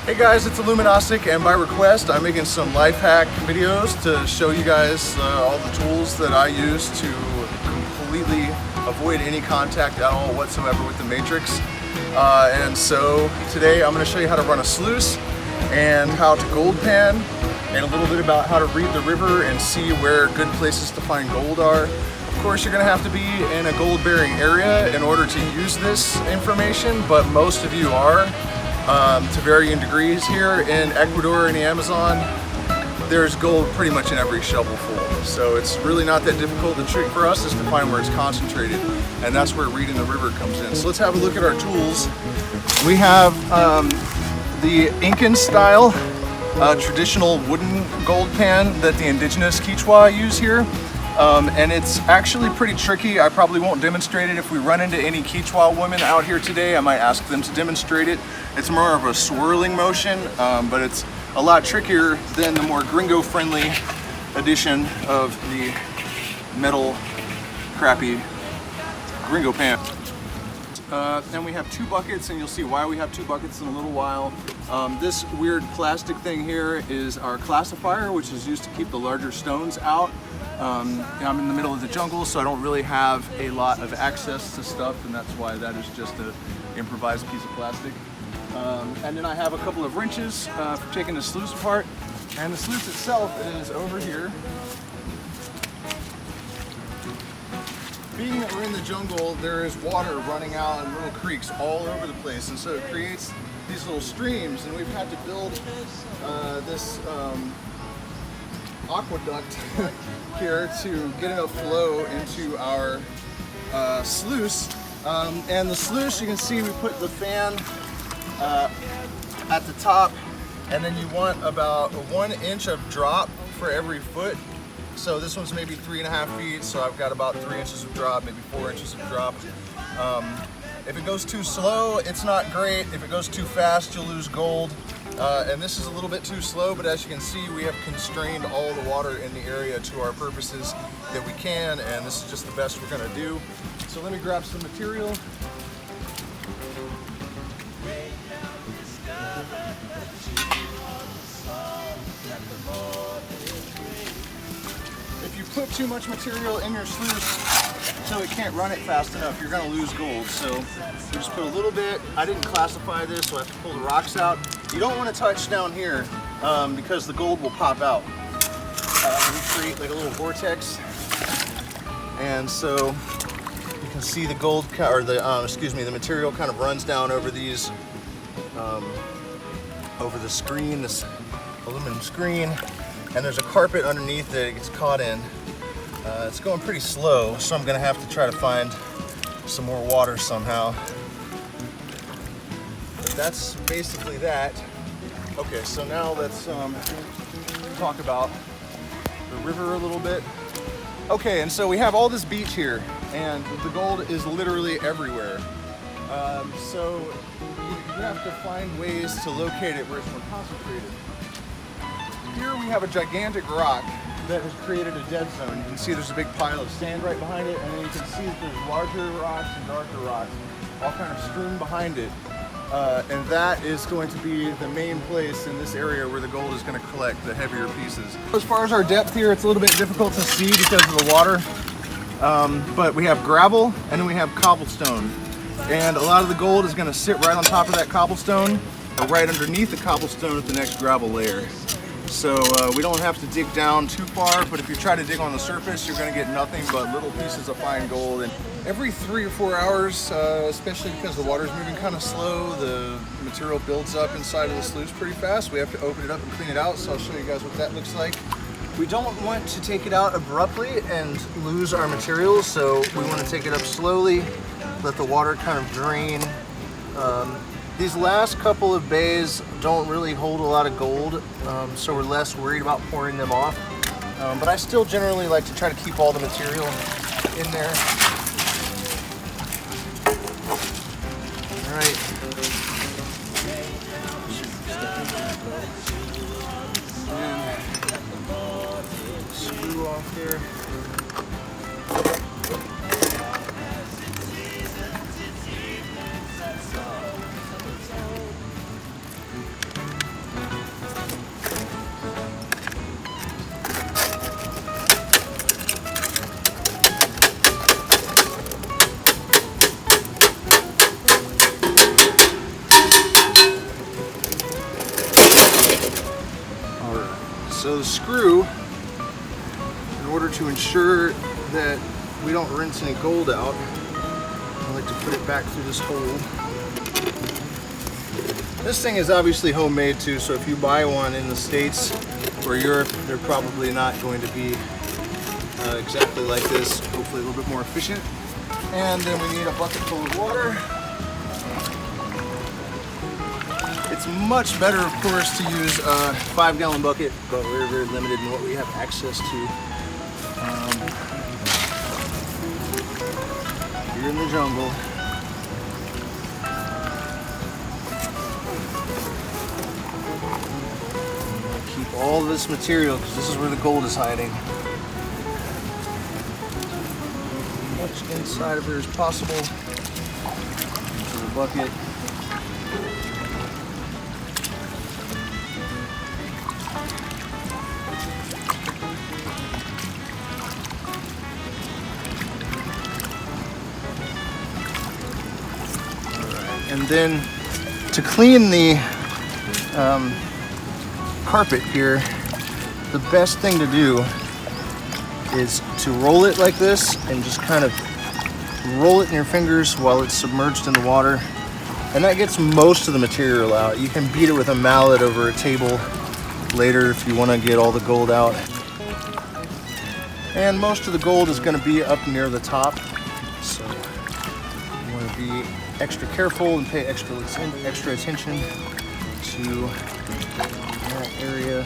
Hey guys, it's illumignostic, and by request I'm making some life hack videos to show you guys all the tools that I use to completely avoid any contact at all whatsoever with the matrix. And so today I'm going to show you how to run a sluice and how to gold pan, and a little bit about how to read the river and see where good places to find gold are. Of course, you're going to have to be in a gold bearing area in order to use this information, but most of you are. To varying degrees here in Ecuador and the Amazon, there's gold pretty much in every shovelful. So it's really not that difficult. The trick for us is to find where it's concentrated, and that's where reading the river comes in. So let's have a look at our tools. We have the Incan style traditional wooden gold pan that the indigenous Quechua use here. And it's actually pretty tricky. I probably won't demonstrate it. If we run into any Quechua women out here today, I might ask them to demonstrate it. It's more of a swirling motion, but it's a lot trickier than the more gringo-friendly edition of the metal crappy gringo pan. And we have two buckets, and you'll see why we have two buckets in a little while. This weird plastic thing here is our classifier, which is used to keep the larger stones out. I'm in the middle of the jungle, so I don't really have a lot of access to stuff, and that's why that is just an improvised piece of plastic. And then I have a couple of wrenches for taking the sluice apart, and the sluice itself is over here. Being that we're in the jungle, there is water running out in little creeks all over the place, and so it creates these little streams, and we've had to build this aqueduct here to get enough flow into our sluice. And the sluice, you can see we put the fan at the top, and then you want about 1 inch of drop for every foot. So this one's maybe 3.5 feet, so I've got about 3 inches of drop, maybe 4 inches of drop. If it goes too slow, it's not great. If it goes too fast, you'll lose gold. And this is a little bit too slow, but as you can see, we have constrained all the water in the area to our purposes that we can, and this is just the best we're going to do. So let me grab some material. If you put too much material in your sluice so it can't run it fast enough, you're going to lose gold. So we just put a little bit. I didn't classify this, so I have to pull the rocks out. You don't want to touch down here because the gold will pop out. We create like a little vortex, and so you can see the gold, or the the material kind of runs down over these, over the screen, this aluminum screen, and there's a carpet underneath that it gets caught in. It's going pretty slow, so I'm going to have to try to find some more water somehow. But that's basically that. Okay, so now let's talk about the river a little bit. Okay, and so we have all this beach here, and the gold is literally everywhere. So you have to find ways to locate it where it's more concentrated. Here we have a gigantic rock that has created a dead zone. You can see there's a big pile of sand right behind it, and then you can see that there's larger rocks and darker rocks all kind of strewn behind it. And that is going to be the main place in this area where the gold is going to collect the heavier pieces. As far as our depth here, it's a little bit difficult to see because of the water, but we have gravel and then we have cobblestone. And a lot of the gold is going to sit right on top of that cobblestone, or right underneath the cobblestone at the next gravel layer. So we don't have to dig down too far, but if you try to dig on the surface, you're going to get nothing but little pieces of fine gold. And every 3 or 4 hours, especially because the water's moving kind of slow, the material builds up inside of the sluice pretty fast. We have to open it up and clean it out, so I'll show you guys what that looks like. We don't want to take it out abruptly and lose our materials, so we want to take it up slowly, let the water kind of drain. These last couple of bays don't really hold a lot of gold, so we're less worried about pouring them off. But I still generally like to try to keep all the material in there. All right. And screw off here. So the screw, in order to ensure that we don't rinse any gold out, I like to put it back through this hole. This thing is obviously homemade too, so if you buy one in the States or Europe, they're probably not going to be exactly like this, hopefully a little bit more efficient. And then we need a bucket full of water. It's much better, of course, to use a 5-gallon bucket, but we're very limited in what we have access to. You're in the jungle. Keep all this material, because this is where the gold is hiding. As much inside of here as possible into the bucket. And then to clean the carpet here, the best thing to do is to roll it like this and just kind of roll it in your fingers while it's submerged in the water. And that gets most of the material out. You can beat it with a mallet over a table later if you want to get all the gold out. And most of the gold is going to be up near the top. So you want to be extra careful and pay extra attention to that area.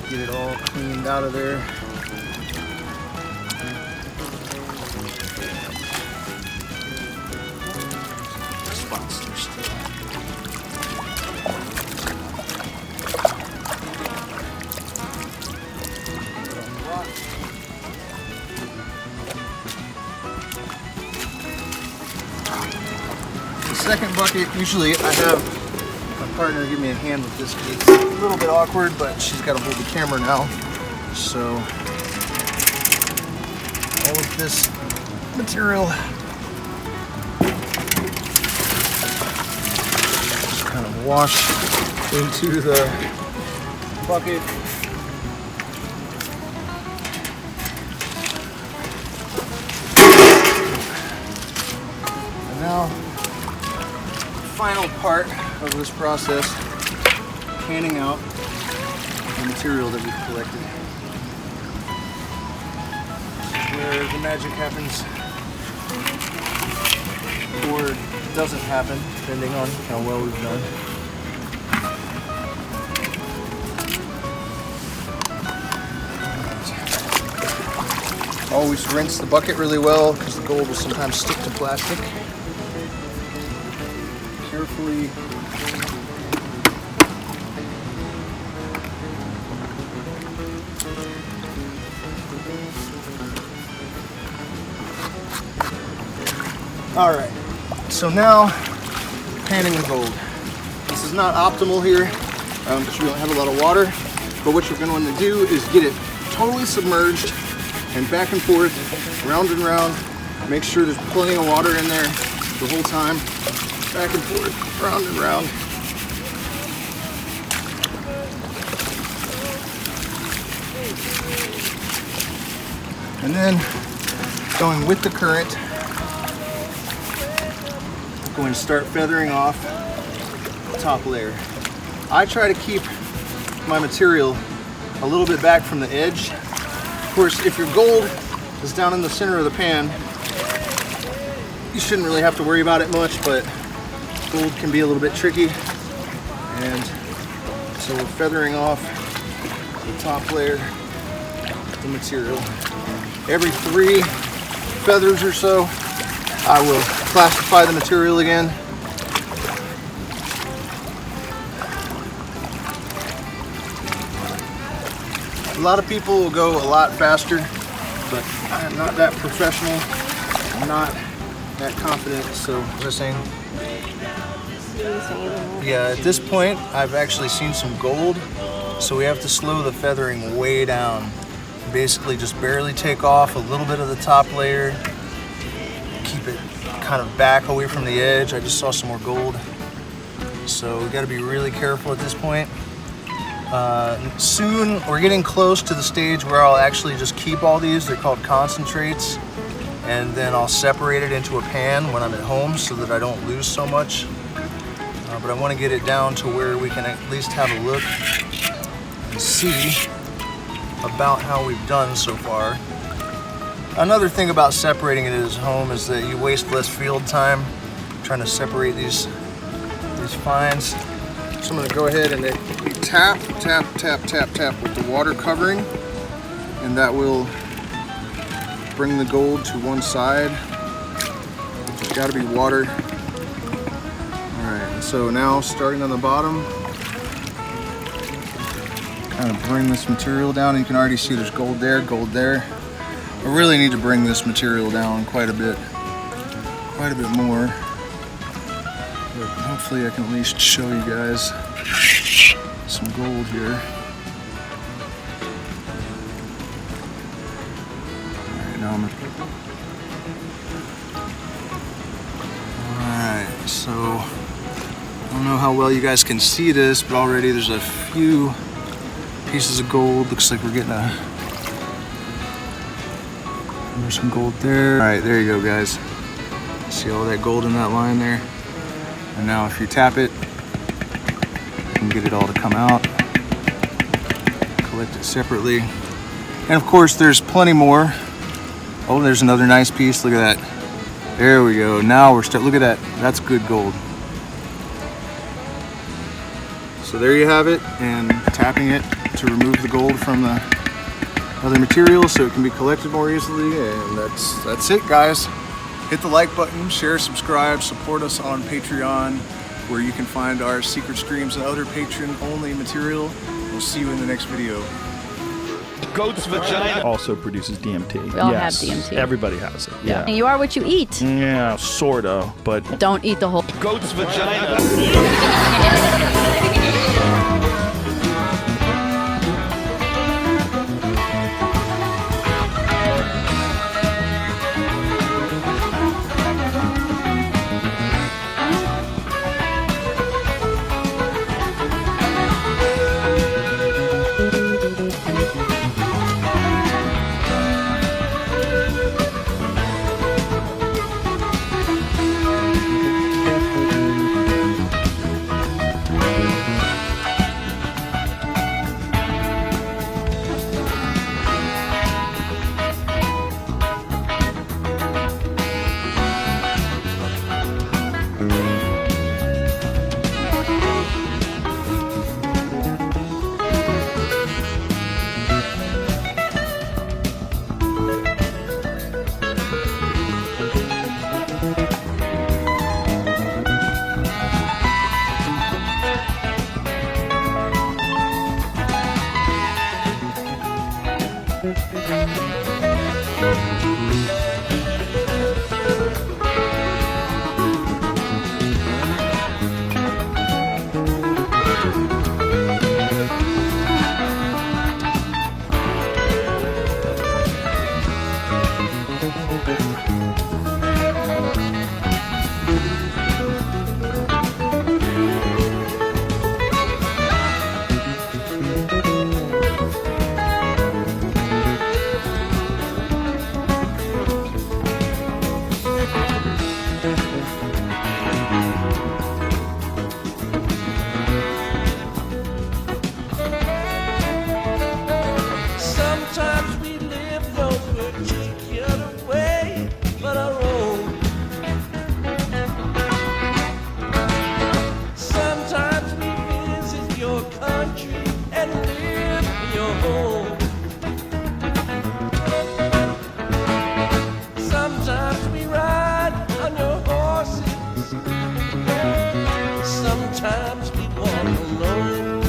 Get it all cleaned out of there. Spots there still. The second bucket, usually I have my partner give me a hand with this. It's a little bit awkward, but she's got to hold the camera now. So all of this material just kind of wash into the bucket. And now, final part of this process, canning out the material that we've collected. This is where the magic happens, or doesn't happen, depending on how well we've done. Always rinse the bucket really well, because the gold will sometimes stick to plastic. Carefully all right, so now panning the gold. This is not optimal here because we don't have a lot of water, but what you're going to want to do is get it totally submerged and back and forth, round and round. Make sure there's plenty of water in there the whole time. Back and forth, round and round. And then going with the current, I'm going to start feathering off the top layer. I try to keep my material a little bit back from the edge. Of course, if your gold is down in the center of the pan, you shouldn't really have to worry about it much, but gold can be a little bit tricky. And so we're feathering off the top layer of the material. Every 3 feathers or so, I will classify the material again. A lot of people will go a lot faster, but I'm not that professional. I'm not that confident, so what was I saying? Yeah, at this point, I've actually seen some gold, so we have to slow the feathering way down. Basically just barely take off a little bit of the top layer, keep it kind of back away from the edge. I just saw some more gold, so we got to be really careful at this point. Soon, we're getting close to the stage where I'll actually just keep all these. They're called concentrates. And then I'll separate it into a pan when I'm at home so that I don't lose so much. But I want to get it down to where we can at least have a look and see about how we've done so far. Another thing about separating it at home is that you waste less field time trying to separate these fines. So I'm going to go ahead and tap with the water covering, and that will bring the gold to one side. There's got to be water. Alright, and so now starting on the bottom, kind of bring this material down. You can already see there's gold there, gold there. I really need to bring this material down quite a bit more. But hopefully I can at least show you guys some gold here. Alright, so I don't know how well you guys can see this, but already there's a few pieces of gold. Looks like we're getting there's some gold there. Alright, there you go, guys. See all that gold in that line there? And now if you tap it, you can get it all to come out. Collect it separately. And of course there's plenty more. Oh, there's another nice piece. Look at that. There we go. Now we're look at that. That's good gold. So there you have it, and tapping it to remove the gold from the other material so it can be collected more easily. And that's it, guys. Hit the like button, share, subscribe, support us on Patreon, where you can find our secret streams and other patron-only material. We'll see you in the next video. Goat's vagina also produces DMT. We all have DMT. Everybody has it. Yeah. And you are what you eat. Yeah, sorta, but Don't eat the whole. goat's vagina. Sometimes we walk alone.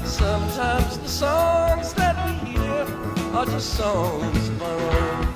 Sometimes the songs that we hear are just songs of our own.